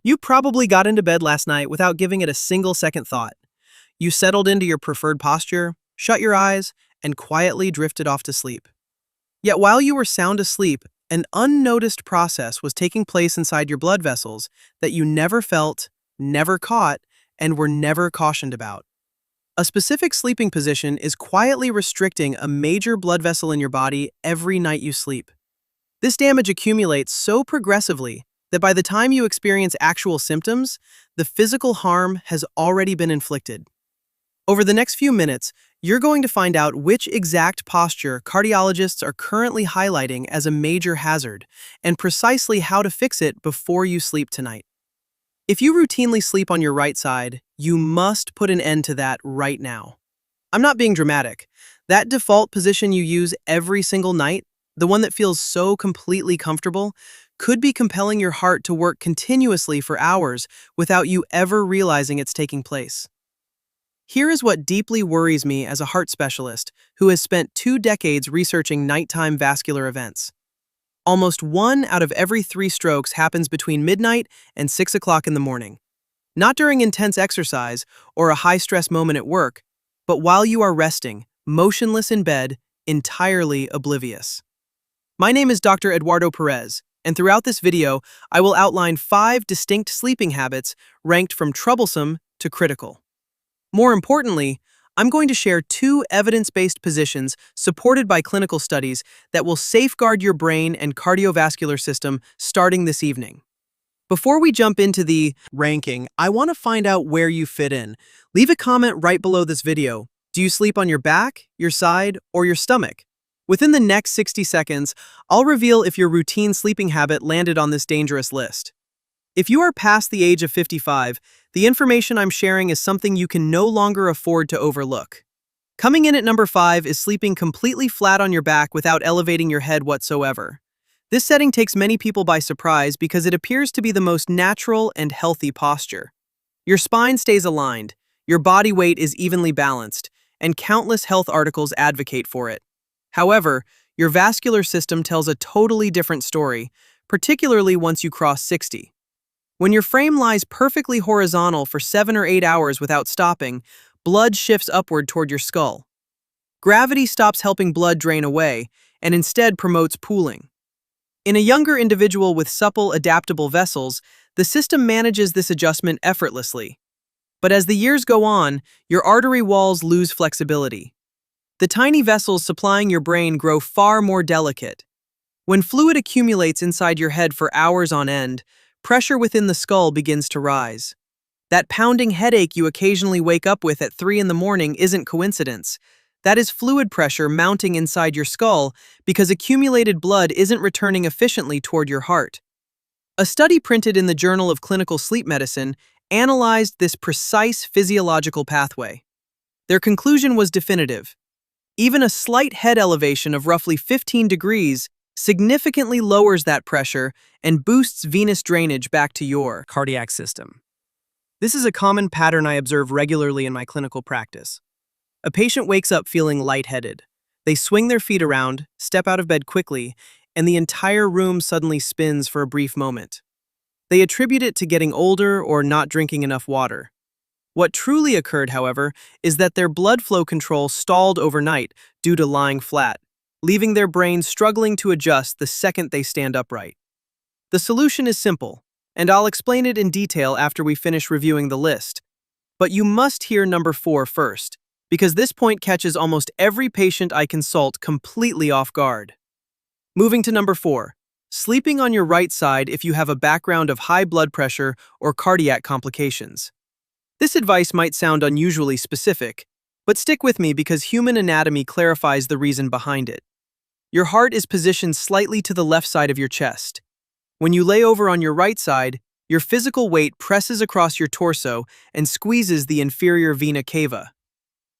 You probably got into bed last night without giving it a single second thought. You settled into your preferred posture, shut your eyes, and quietly drifted off to sleep. Yet while you were sound asleep, an unnoticed process was taking place inside your blood vessels that you never felt, never caught, and were never cautioned about. A specific sleeping position is quietly restricting a major blood vessel in your body every night you sleep. This damage accumulates so progressively that by the time you experience actual symptoms, the physical harm has already been inflicted. Over the next few minutes, you're going to find out which exact posture cardiologists are currently highlighting as a major hazard and precisely how to fix it before you sleep tonight. If you routinely sleep on your right side, you must put an end to that right now. I'm not being dramatic. That default position you use every single night, the one that feels so completely comfortable, could be compelling your heart to work continuously for hours without you ever realizing it's taking place. Here is what deeply worries me as a heart specialist who has spent 2 decades researching nighttime vascular events. Almost 1 out of every 3 strokes happens between midnight and 6 o'clock in the morning. Not during intense exercise or a high-stress moment at work, but while you are resting, motionless in bed, entirely oblivious. My name is Dr. Eduardo Perez, and throughout this video, I will outline 5 distinct sleeping habits ranked from troublesome to critical. More importantly, I'm going to share 2 evidence-based positions supported by clinical studies that will safeguard your brain and cardiovascular system starting this evening. Before we jump into the ranking, I want to find out where you fit in. Leave a comment right below this video. Do you sleep on your back, your side, or your stomach? Within the next 60 seconds, I'll reveal if your routine sleeping habit landed on this dangerous list. If you are past the age of 55, the information I'm sharing is something you can no longer afford to overlook. Coming in at number 5 is sleeping completely flat on your back without elevating your head whatsoever. This setting takes many people by surprise because it appears to be the most natural and healthy posture. Your spine stays aligned, your body weight is evenly balanced, and countless health articles advocate for it. However, your vascular system tells a totally different story, particularly once you cross 60. When your frame lies perfectly horizontal for 7 or 8 hours without stopping, blood shifts upward toward your skull. Gravity stops helping blood drain away and instead promotes pooling. In a younger individual with supple, adaptable vessels, the system manages this adjustment effortlessly. But as the years go on, your artery walls lose flexibility. The tiny vessels supplying your brain grow far more delicate. When fluid accumulates inside your head for hours on end, pressure within the skull begins to rise. That pounding headache you occasionally wake up with at 3 in the morning isn't coincidence. That is fluid pressure mounting inside your skull because accumulated blood isn't returning efficiently toward your heart. A study printed in the Journal of Clinical Sleep Medicine analyzed this precise physiological pathway. Their conclusion was definitive. Even a slight head elevation of roughly 15 degrees significantly lowers that pressure and boosts venous drainage back to your cardiac system. This is a common pattern I observe regularly in my clinical practice. A patient wakes up feeling lightheaded. They swing their feet around, step out of bed quickly, and the entire room suddenly spins for a brief moment. They attribute it to getting older or not drinking enough water. What truly occurred, however, is that their blood flow control stalled overnight due to lying flat, leaving their brain struggling to adjust the second they stand upright. The solution is simple, and I'll explain it in detail after we finish reviewing the list. But you must hear number 4 first, because this point catches almost every patient I consult completely off guard. Moving to number 4, sleeping on your right side if you have a background of high blood pressure or cardiac complications. This advice might sound unusually specific, but stick with me because human anatomy clarifies the reason behind it. Your heart is positioned slightly to the left side of your chest. When you lay over on your right side, your physical weight presses across your torso and squeezes the inferior vena cava.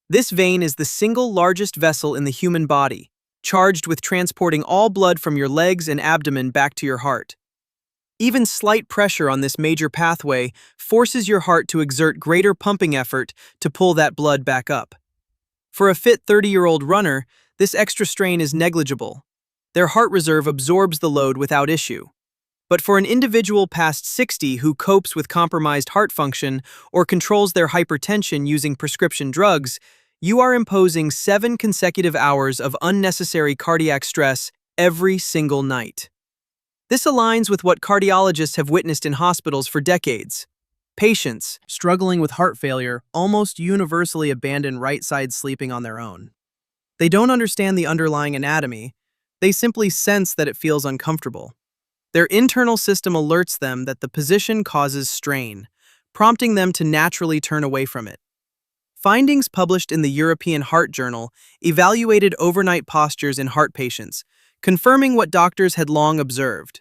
This vein is the single largest vessel in the human body, charged with transporting all blood from your legs and abdomen back to your heart. Even slight pressure on this major pathway forces your heart to exert greater pumping effort to pull that blood back up. For a fit 30-year-old runner, this extra strain is negligible. Their heart reserve absorbs the load without issue. But for an individual past 60 who copes with compromised heart function or controls their hypertension using prescription drugs, you are imposing 7 consecutive hours of unnecessary cardiac stress every single night. This aligns with what cardiologists have witnessed in hospitals for decades. Patients struggling with heart failure almost universally abandon right-side sleeping on their own. They don't understand the underlying anatomy. They simply sense that it feels uncomfortable. Their internal system alerts them that the position causes strain, prompting them to naturally turn away from it. Findings published in the European Heart Journal evaluated overnight postures in heart patients, confirming what doctors had long observed.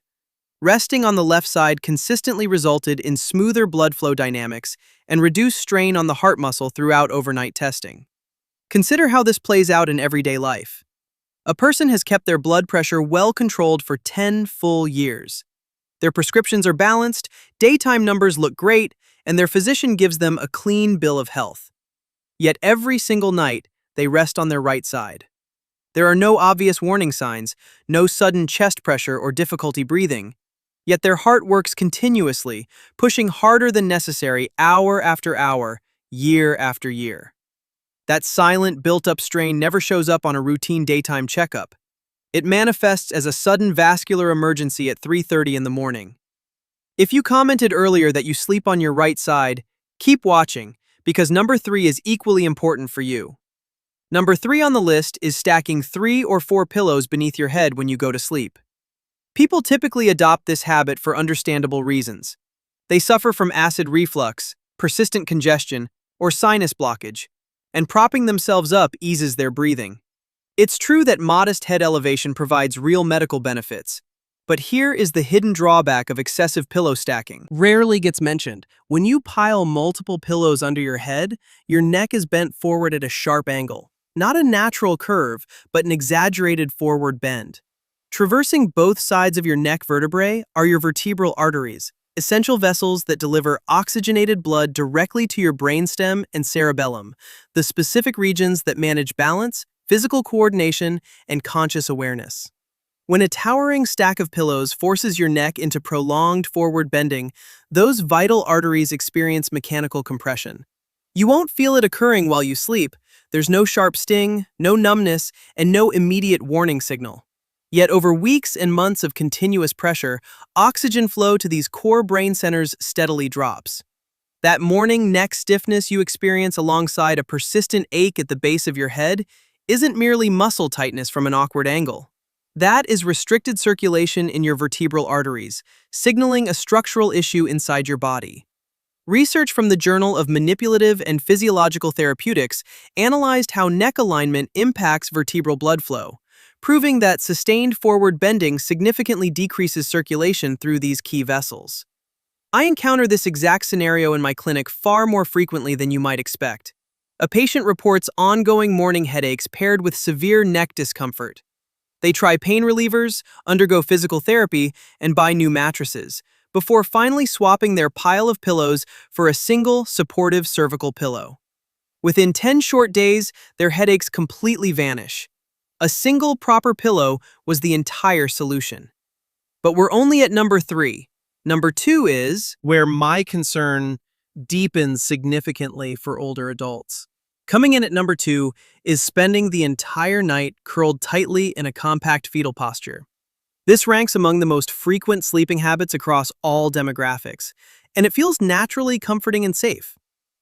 Resting on the left side consistently resulted in smoother blood flow dynamics and reduced strain on the heart muscle throughout overnight testing. Consider how this plays out in everyday life. A person has kept their blood pressure well controlled for 10 full years. Their prescriptions are balanced, daytime numbers look great, and their physician gives them a clean bill of health. Yet every single night, they rest on their right side. There are no obvious warning signs, no sudden chest pressure or difficulty breathing. Yet their heart works continuously, pushing harder than necessary hour after hour, year after year. That silent, built-up strain never shows up on a routine daytime checkup. It manifests as a sudden vascular emergency at 3:30 in the morning. If you commented earlier that you sleep on your right side, keep watching, because number 3 is equally important for you. Number 3 on the list is stacking 3 or 4 pillows beneath your head when you go to sleep. People typically adopt this habit for understandable reasons. They suffer from acid reflux, persistent congestion, or sinus blockage, and propping themselves up eases their breathing. It's true that modest head elevation provides real medical benefits, but here is the hidden drawback of excessive pillow stacking. Rarely gets mentioned. When you pile multiple pillows under your head, your neck is bent forward at a sharp angle. Not a natural curve, but an exaggerated forward bend. Traversing both sides of your neck vertebrae are your vertebral arteries, essential vessels that deliver oxygenated blood directly to your brainstem and cerebellum, the specific regions that manage balance, physical coordination, and conscious awareness. When a towering stack of pillows forces your neck into prolonged forward bending, those vital arteries experience mechanical compression. You won't feel it occurring while you sleep. There's no sharp sting, no numbness, and no immediate warning signal. Yet over weeks and months of continuous pressure, oxygen flow to these core brain centers steadily drops. That morning neck stiffness you experience alongside a persistent ache at the base of your head isn't merely muscle tightness from an awkward angle. That is restricted circulation in your vertebral arteries, signaling a structural issue inside your body. Research from the Journal of Manipulative and Physiological Therapeutics analyzed how neck alignment impacts vertebral blood flow, proving that sustained forward bending significantly decreases circulation through these key vessels. I encounter this exact scenario in my clinic far more frequently than you might expect. A patient reports ongoing morning headaches paired with severe neck discomfort. They try pain relievers, undergo physical therapy, and buy new mattresses, before finally swapping their pile of pillows for a single, supportive cervical pillow. Within 10 short days, their headaches completely vanish. A single proper pillow was the entire solution. But we're only at number 3. Number 2 is where my concern deepens significantly for older adults. Coming in at number 2 is spending the entire night curled tightly in a compact fetal posture. This ranks among the most frequent sleeping habits across all demographics, and it feels naturally comforting and safe.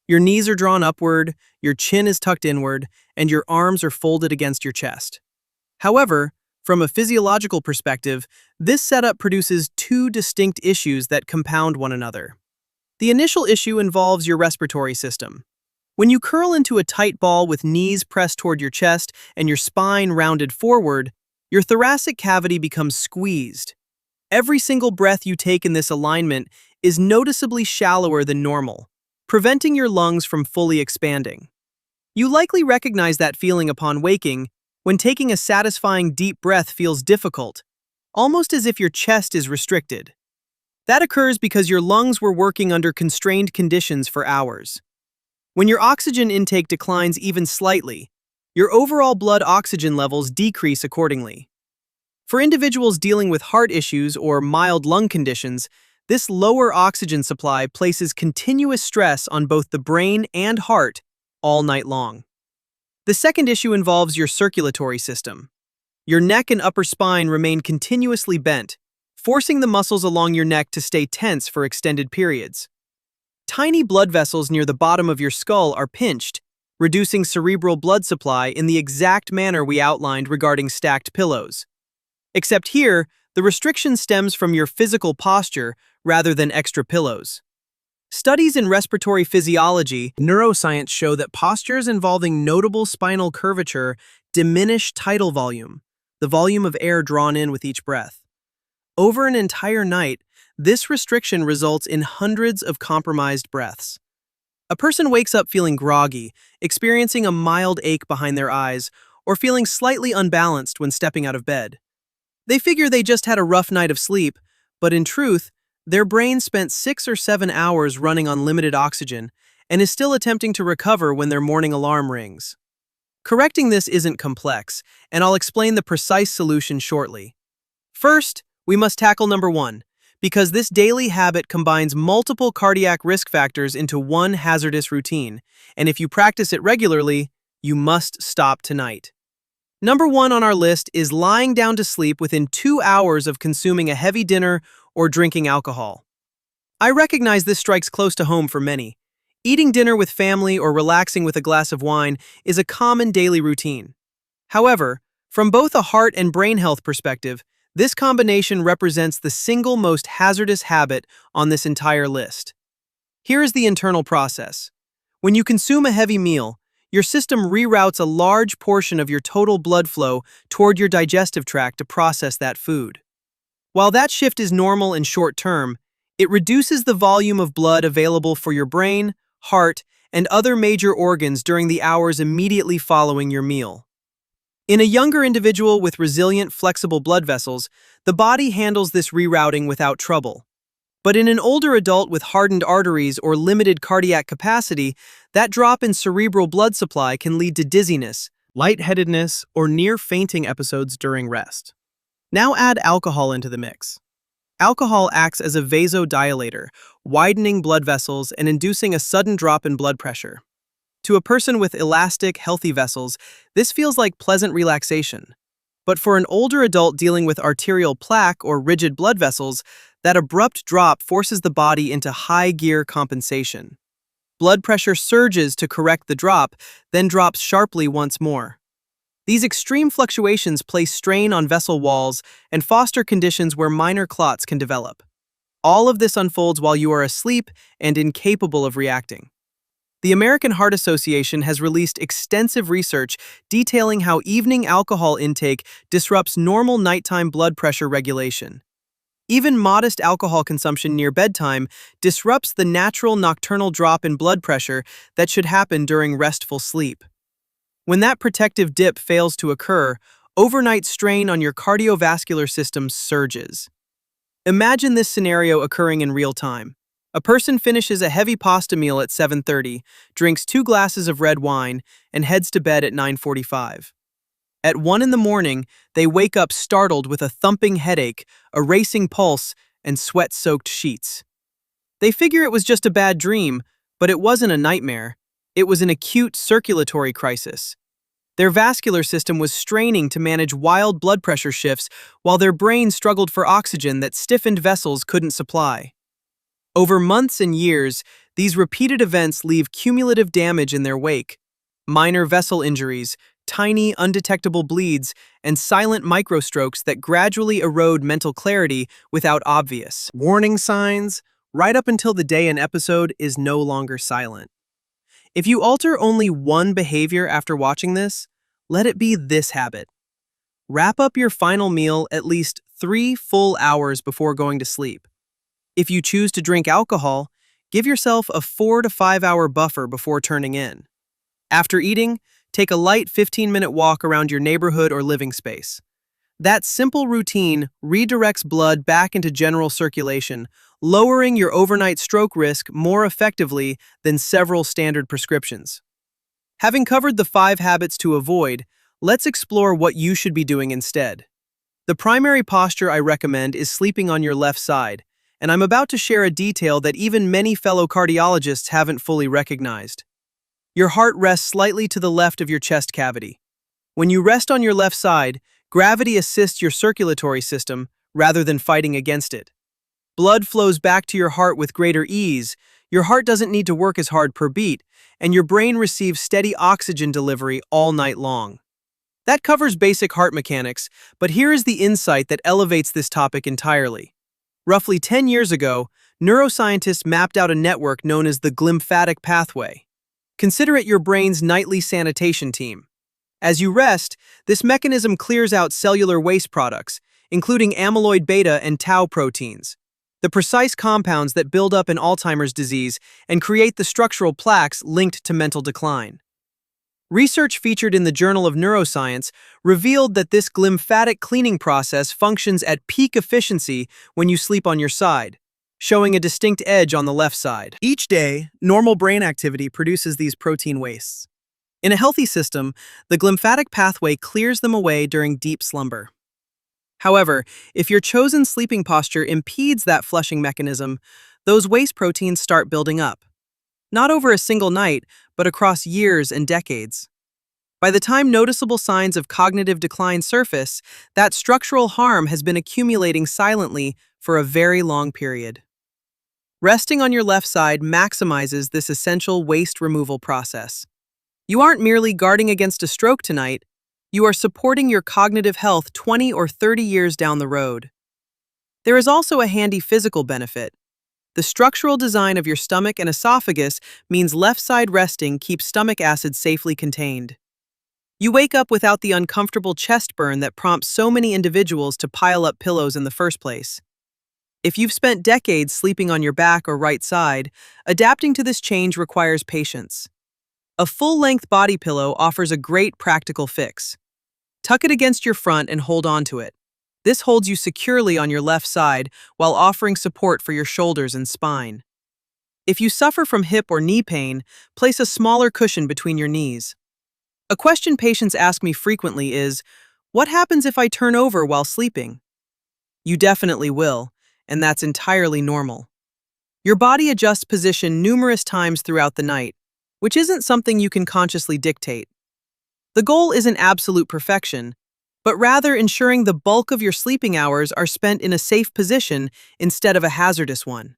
Your knees are drawn upward, your chin is tucked inward, and your arms are folded against your chest. However, from a physiological perspective, this setup produces 2 distinct issues that compound one another. The initial issue involves your respiratory system. When you curl into a tight ball with knees pressed toward your chest and your spine rounded forward, your thoracic cavity becomes squeezed. Every single breath you take in this alignment is noticeably shallower than normal, preventing your lungs from fully expanding. You likely recognize that feeling upon waking, when taking a satisfying deep breath feels difficult, almost as if your chest is restricted. That occurs because your lungs were working under constrained conditions for hours. When your oxygen intake declines even slightly, your overall blood oxygen levels decrease accordingly. For individuals dealing with heart issues or mild lung conditions, this lower oxygen supply places continuous stress on both the brain and heart all night long. The second issue involves your circulatory system. Your neck and upper spine remain continuously bent, forcing the muscles along your neck to stay tense for extended periods. Tiny blood vessels near the bottom of your skull are pinched, reducing cerebral blood supply in the exact manner we outlined regarding stacked pillows. Except here, the restriction stems from your physical posture rather than extra pillows. Studies in respiratory physiology and neuroscience show that postures involving notable spinal curvature diminish tidal volume, the volume of air drawn in with each breath. Over an entire night, this restriction results in hundreds of compromised breaths. A person wakes up feeling groggy, experiencing a mild ache behind their eyes, or feeling slightly unbalanced when stepping out of bed. They figure they just had a rough night of sleep, but in truth, their brain spent 6 or 7 hours running on limited oxygen and is still attempting to recover when their morning alarm rings. Correcting this isn't complex, and I'll explain the precise solution shortly. First, we must tackle number 1, because this daily habit combines multiple cardiac risk factors into one hazardous routine, and if you practice it regularly, you must stop tonight. Number 1 on our list is lying down to sleep within 2 hours of consuming a heavy dinner or drinking alcohol. I recognize this strikes close to home for many. Eating dinner with family or relaxing with a glass of wine is a common daily routine. However, from both a heart and brain health perspective, this combination represents the single most hazardous habit on this entire list. Here is the internal process. When you consume a heavy meal, your system reroutes a large portion of your total blood flow toward your digestive tract to process that food. While that shift is normal and short-term, it reduces the volume of blood available for your brain, heart, and other major organs during the hours immediately following your meal. In a younger individual with resilient, flexible blood vessels, the body handles this rerouting without trouble. But in an older adult with hardened arteries or limited cardiac capacity, that drop in cerebral blood supply can lead to dizziness, lightheadedness, or near-fainting episodes during rest. Now add alcohol into the mix. Alcohol acts as a vasodilator, widening blood vessels and inducing a sudden drop in blood pressure. To a person with elastic, healthy vessels, this feels like pleasant relaxation. But for an older adult dealing with arterial plaque or rigid blood vessels, that abrupt drop forces the body into high-gear compensation. Blood pressure surges to correct the drop, then drops sharply once more. These extreme fluctuations place strain on vessel walls and foster conditions where minor clots can develop. All of this unfolds while you are asleep and incapable of reacting. The American Heart Association has released extensive research detailing how evening alcohol intake disrupts normal nighttime blood pressure regulation. Even modest alcohol consumption near bedtime disrupts the natural nocturnal drop in blood pressure that should happen during restful sleep. When that protective dip fails to occur, overnight strain on your cardiovascular system surges. Imagine this scenario occurring in real time. A person finishes a heavy pasta meal at 7:30, drinks 2 glasses of red wine, and heads to bed at 9:45. At 1 in the morning, they wake up startled with a thumping headache, a racing pulse, and sweat-soaked sheets. They figure it was just a bad dream, but it wasn't a nightmare. It was an acute circulatory crisis. Their vascular system was straining to manage wild blood pressure shifts while their brain struggled for oxygen that stiffened vessels couldn't supply. Over months and years, these repeated events leave cumulative damage in their wake. Minor vessel injuries, tiny, undetectable bleeds, and silent microstrokes that gradually erode mental clarity without obvious warning signs, right up until the day an episode is no longer silent. If you alter only one behavior after watching this, let it be this habit. Wrap up your final meal at least 3 full hours before going to sleep. If you choose to drink alcohol, give yourself a 4 to 5 hour buffer before turning in. After eating, take a light 15-minute walk around your neighborhood or living space. That simple routine redirects blood back into general circulation, lowering your overnight stroke risk more effectively than several standard prescriptions. Having covered the 5 habits to avoid, let's explore what you should be doing instead. The primary posture I recommend is sleeping on your left side, and I'm about to share a detail that even many fellow cardiologists haven't fully recognized. Your heart rests slightly to the left of your chest cavity. When you rest on your left side, gravity assists your circulatory system rather than fighting against it. Blood flows back to your heart with greater ease, your heart doesn't need to work as hard per beat, and your brain receives steady oxygen delivery all night long. That covers basic heart mechanics, but here is the insight that elevates this topic entirely. Roughly 10 years ago, neuroscientists mapped out a network known as the glymphatic pathway. Consider it your brain's nightly sanitation team. As you rest, this mechanism clears out cellular waste products, including amyloid beta and tau proteins, the precise compounds that build up in Alzheimer's disease and create the structural plaques linked to mental decline. Research featured in the Journal of Neuroscience revealed that this glymphatic cleaning process functions at peak efficiency when you sleep on your side, showing a distinct edge on the left side. Each day, normal brain activity produces these protein wastes. In a healthy system, the glymphatic pathway clears them away during deep slumber. However, if your chosen sleeping posture impedes that flushing mechanism, those waste proteins start building up. Not over a single night, but across years and decades. By the time noticeable signs of cognitive decline surface, that structural harm has been accumulating silently for a very long period. Resting on your left side maximizes this essential waste removal process. You aren't merely guarding against a stroke tonight, you are supporting your cognitive health 20 or 30 years down the road. There is also a handy physical benefit. The structural design of your stomach and esophagus means left side resting keeps stomach acid safely contained. You wake up without the uncomfortable chest burn that prompts so many individuals to pile up pillows in the first place. If you've spent decades sleeping on your back or right side, adapting to this change requires patience. A full-length body pillow offers a great practical fix. Tuck it against your front and hold on to it. This holds you securely on your left side while offering support for your shoulders and spine. If you suffer from hip or knee pain, place a smaller cushion between your knees. A question patients ask me frequently is, what happens if I turn over while sleeping? You definitely will, and that's entirely normal. Your body adjusts position numerous times throughout the night, which isn't something you can consciously dictate. The goal isn't absolute perfection, but rather ensuring the bulk of your sleeping hours are spent in a safe position instead of a hazardous one.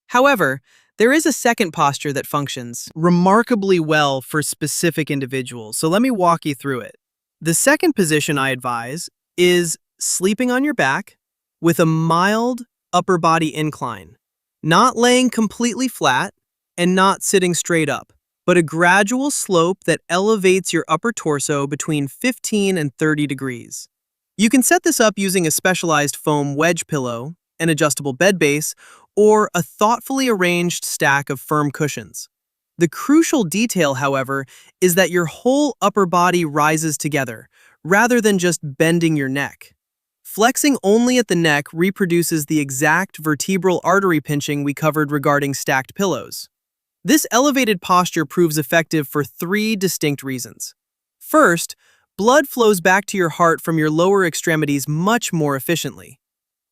However, there is a second posture that functions remarkably well for specific individuals, so let me walk you through it. The second position I advise is sleeping on your back with a mild upper body incline, not laying completely flat and not sitting straight up, but a gradual slope that elevates your upper torso between 15 and 30 degrees. You can set this up using a specialized foam wedge pillow, an adjustable bed base, or a thoughtfully arranged stack of firm cushions. The crucial detail, however, is that your whole upper body rises together, rather than just bending your neck. Flexing only at the neck reproduces the exact vertebral artery pinching we covered regarding stacked pillows. This elevated posture proves effective for three distinct reasons. First, blood flows back to your heart from your lower extremities much more efficiently.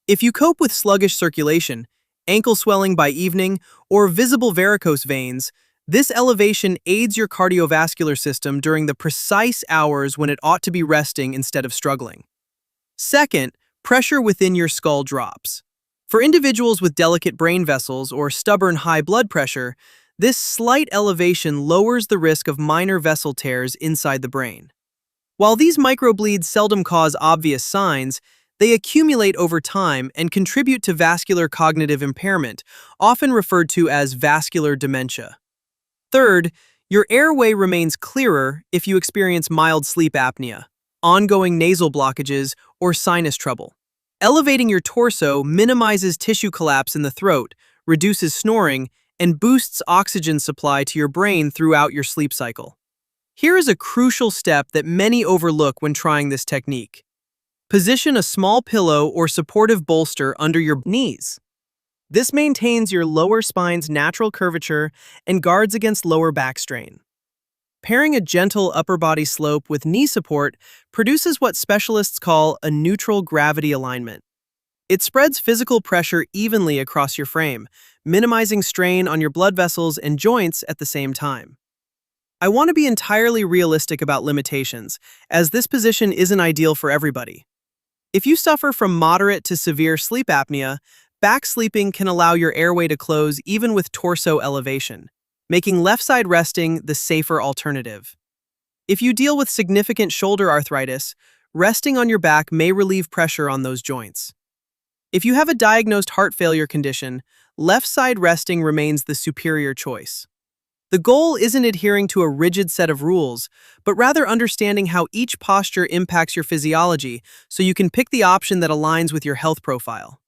If you cope with sluggish circulation, ankle swelling by evening, or visible varicose veins, this elevation aids your cardiovascular system during the precise hours when it ought to be resting instead of struggling. Second, pressure within your skull drops. For individuals with delicate brain vessels or stubborn high blood pressure, this slight elevation lowers the risk of minor vessel tears inside the brain. While these microbleeds seldom cause obvious signs, they accumulate over time and contribute to vascular cognitive impairment, often referred to as vascular dementia. Third, your airway remains clearer if you experience mild sleep apnea, ongoing nasal blockages, or sinus trouble. Elevating your torso minimizes tissue collapse in the throat, reduces snoring, and boosts oxygen supply to your brain throughout your sleep cycle. Here is a crucial step that many overlook when trying this technique. Position a small pillow or supportive bolster under your knees. This maintains your lower spine's natural curvature and guards against lower back strain. pairing a gentle upper body slope with knee support produces what specialists call a neutral gravity alignment. It spreads physical pressure evenly across your frame, minimizing strain on your blood vessels and joints at the same time. I want to be entirely realistic about limitations, as this position isn't ideal for everybody. If you suffer from moderate to severe sleep apnea, back sleeping can allow your airway to close even with torso elevation, making left side resting the safer alternative. If you deal with significant shoulder arthritis, resting on your back may relieve pressure on those joints. If you have a diagnosed heart failure condition, left side resting remains the superior choice. The goal isn't adhering to a rigid set of rules, but rather understanding how each posture impacts your physiology so you can pick the option that aligns with your health profile.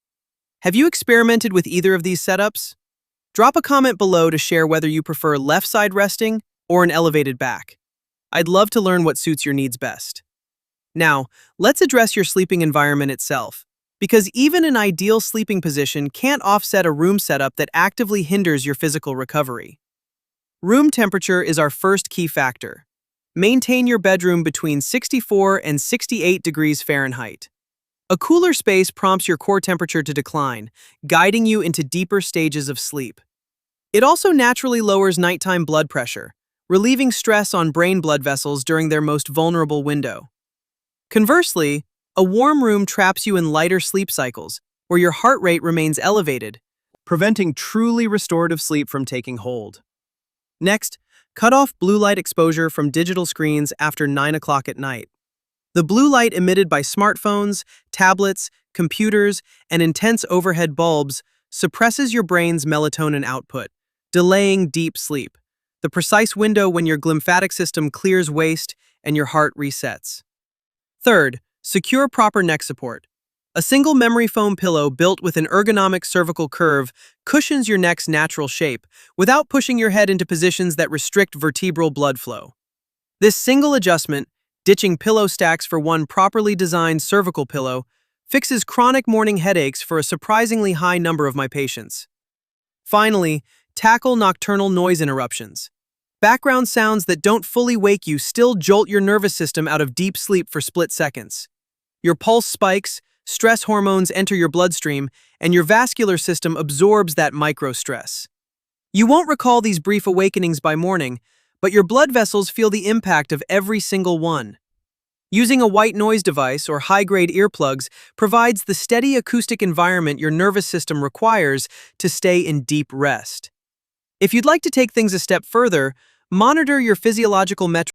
Have you experimented with either of these setups? Drop a comment below to share whether you prefer left side resting or an elevated back. I'd love to learn what suits your needs best. Now, let's address your sleeping environment itself, because even an ideal sleeping position can't offset a room setup that actively hinders your physical recovery. Room temperature is our first key factor. Maintain your bedroom between 64 and 68 degrees Fahrenheit. A cooler space prompts your core temperature to decline, guiding you into deeper stages of sleep. It also naturally lowers nighttime blood pressure, relieving stress on brain blood vessels during their most vulnerable window. Conversely, a warm room traps you in lighter sleep cycles, where your heart rate remains elevated, preventing truly restorative sleep from taking hold. Next, cut off blue light exposure from digital screens after 9 o'clock at night. The blue light emitted by smartphones, tablets, computers, and intense overhead bulbs suppresses your brain's melatonin output, delaying deep sleep, the precise window when your glymphatic system clears waste and your heart resets. Third, secure proper neck support. A single memory foam pillow built with an ergonomic cervical curve cushions your neck's natural shape without pushing your head into positions that restrict vertebral blood flow. This single adjustment, ditching pillow stacks for one properly designed cervical pillow, fixes chronic morning headaches for a surprisingly high number of my patients. Finally, tackle nocturnal noise interruptions. Background sounds that don't fully wake you still jolt your nervous system out of deep sleep for split seconds. Your pulse spikes, stress hormones enter your bloodstream, and your vascular system absorbs that micro-stress. You won't recall these brief awakenings by morning, but your blood vessels feel the impact of every single one. Using a white noise device or high-grade earplugs provides the steady acoustic environment your nervous system requires to stay in deep rest. If you'd like to take things a step further, monitor your physiological metrics